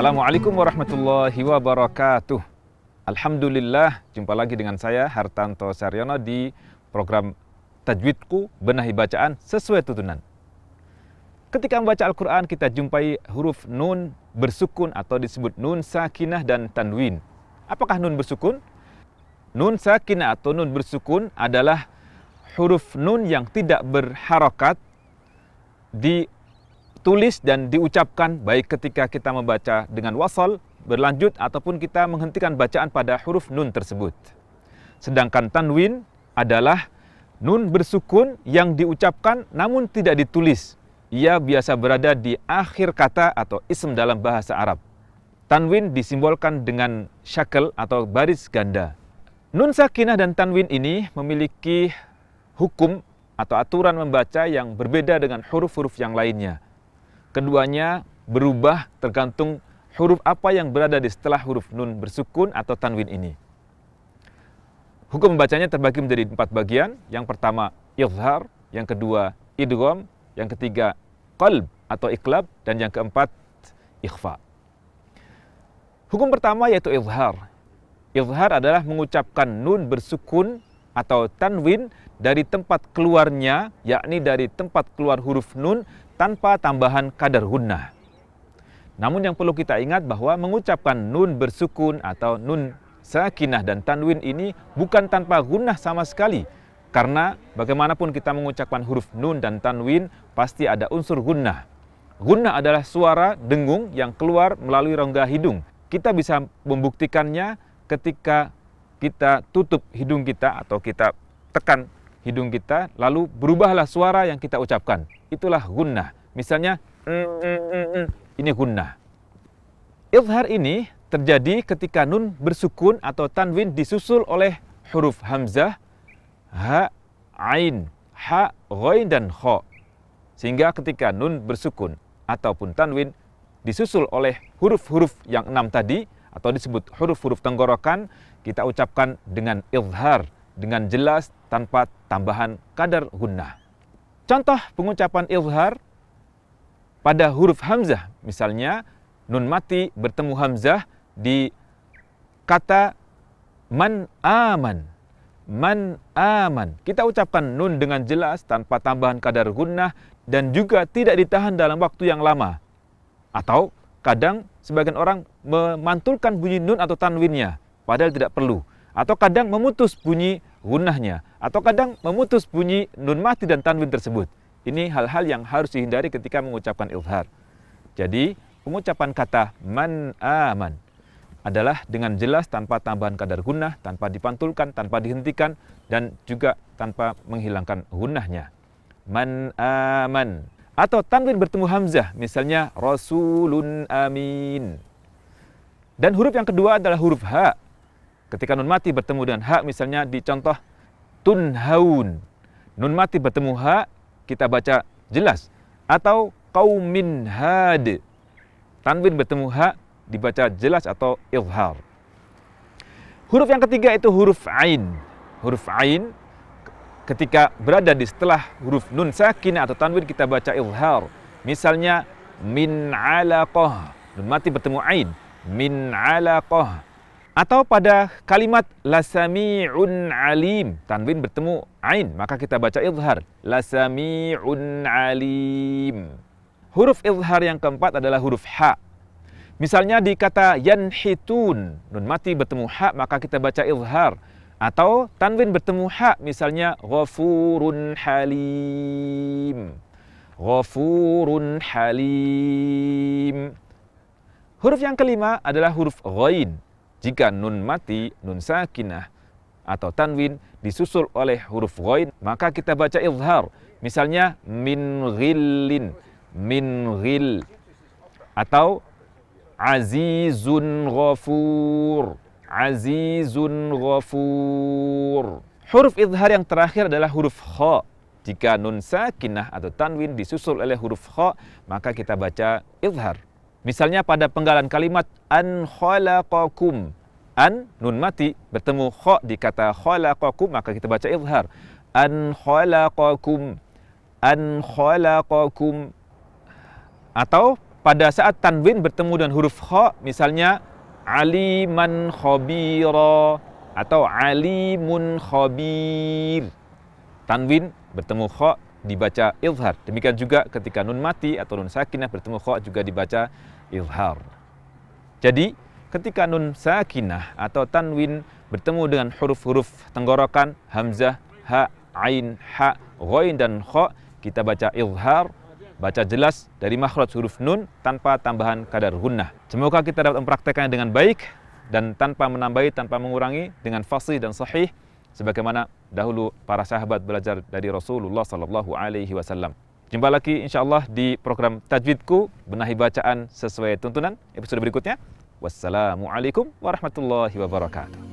Assalamualaikum warahmatullahi wabarakatuh. Alhamdulillah, jumpa lagi dengan saya Hartanto Saryono di program Tajwidku, Benahi Bacaan Sesuai Tuntunan. Ketika membaca Al-Quran, kita jumpai huruf nun bersukun atau disebut nun sakinah dan tanwin. Apakah nun bersukun? Nun sakinah atau nun bersukun adalah huruf nun yang tidak berharokat, ditulis dan diucapkan baik ketika kita membaca dengan wasal, berlanjut, ataupun kita menghentikan bacaan pada huruf nun tersebut. Sedangkan tanwin adalah nun bersukun yang diucapkan namun tidak ditulis. Ia biasa berada di akhir kata atau ism dalam bahasa Arab. Tanwin disimbolkan dengan syakl atau baris ganda. Nun sakinah dan tanwin ini memiliki hukum atau aturan membaca yang berbeda dengan huruf-huruf yang lainnya. Keduanya berubah tergantung huruf apa yang berada di setelah huruf nun bersukun atau tanwin ini. Hukum membacanya terbagi menjadi 4 bagian. Yang pertama izhar, yang kedua idgham, yang ketiga qalb atau iqlab, dan yang keempat ikhfa. Hukum pertama yaitu izhar. Izhar adalah mengucapkan nun bersukun atau tanwin dari tempat keluarnya, yakni dari tempat keluar huruf nun tanpa tambahan kadar gunnah. Namun yang perlu kita ingat bahwa mengucapkan nun bersukun atau nun sakinah dan tanwin ini bukan tanpa gunnah sama sekali. Karena bagaimanapun kita mengucapkan huruf nun dan tanwin, pasti ada unsur gunnah. Gunnah adalah suara dengung yang keluar melalui rongga hidung. Kita bisa membuktikannya ketika kita tutup hidung kita atau kita tekan hidung kita, lalu berubahlah suara yang kita ucapkan. Itulah gunnah. Misalnya, ini gunnah. Izhar ini terjadi ketika nun bersukun atau tanwin disusul oleh huruf hamzah, ha, ain, ha, ghain, dan kha. Sehingga ketika nun bersukun ataupun tanwin disusul oleh huruf-huruf yang 6 tadi, atau disebut huruf-huruf tenggorokan, kita ucapkan dengan izhar, dengan jelas tanpa tambahan kadar gunnah. Contoh pengucapan izhar pada huruf hamzah, misalnya nun mati bertemu hamzah di kata man aman. Man aman. Kita ucapkan nun dengan jelas tanpa tambahan kadar gunnah dan juga tidak ditahan dalam waktu yang lama. Atau kadang sebagian orang memantulkan bunyi nun atau tanwinnya, padahal tidak perlu. Atau kadang memutus bunyi gunnahnya. Atau kadang memutus bunyi nun mati dan tanwin tersebut. Ini hal-hal yang harus dihindari ketika mengucapkan izhar. Jadi, pengucapan kata man aman adalah dengan jelas tanpa tambahan kadar gunnah, tanpa dipantulkan, tanpa dihentikan, dan juga tanpa menghilangkan gunnahnya. Man aman. Atau tanwin bertemu hamzah, misalnya rasulun amin. Dan huruf yang kedua adalah huruf ha. Ketika nun mati bertemu dengan ha, misalnya di contoh tunhaun. Nun mati bertemu ha, kita baca jelas. Atau qaumin had. Tanwin bertemu ha, dibaca jelas atau izhar. Huruf yang ketiga itu huruf ain. Huruf ain ketika berada di setelah huruf nun sakinah atau tanwin kita baca izhar. Misalnya min alaqah. Nun mati bertemu ain. Min alaqah. Atau pada kalimat lasami'un alim, tanwin bertemu ain, maka kita baca izhar. Lasami'un alim. Huruf izhar yang keempat adalah huruf ha. Misalnya di kata yanhitun, nun mati bertemu ha, maka kita baca izhar. Atau tanwin bertemu ha, misalnya ghafurun halim. Ghafurun halim. Huruf yang kelima adalah huruf ghain. Jika nun mati, nun sakinah atau tanwin disusul oleh huruf ghain, maka kita baca izhar. Misalnya min ghillin, min ghil. Atau azizun ghafur, azizun ghafur. Huruf izhar yang terakhir adalah huruf kha. Jika nun sakinah atau tanwin disusul oleh huruf kha, maka kita baca izhar. Misalnya pada penggalan kalimat an khalaqakum. An, nun mati, bertemu kha di kata khalaqakum, maka kita baca izhar. An khalaqakum. An khalaqakum. Atau pada saat tanwin bertemu dengan huruf kha, misalnya aliman khabira atau alimun khabir. Tanwin bertemu kha dibaca izhar. Demikian juga ketika nun mati atau nun sakinah bertemu kha juga dibaca izhar. Jadi, ketika nun sakinah atau tanwin bertemu dengan huruf-huruf tenggorokan, hamzah, ha, ain, ha, ghain dan kha, kita baca izhar, baca jelas dari makhraj huruf nun tanpa tambahan kadar gunnah. Semoga kita dapat mempraktekannya dengan baik dan tanpa menambahi, tanpa mengurangi, dengan fasih dan sahih sebagaimana dahulu para sahabat belajar dari Rasulullah sallallahu alaihi wasallam. Jumpa lagi insyaallah di program Tajwidku, benahi bacaan sesuai tuntunan episode berikutnya. Wassalamualaikum warahmatullahi wabarakatuh.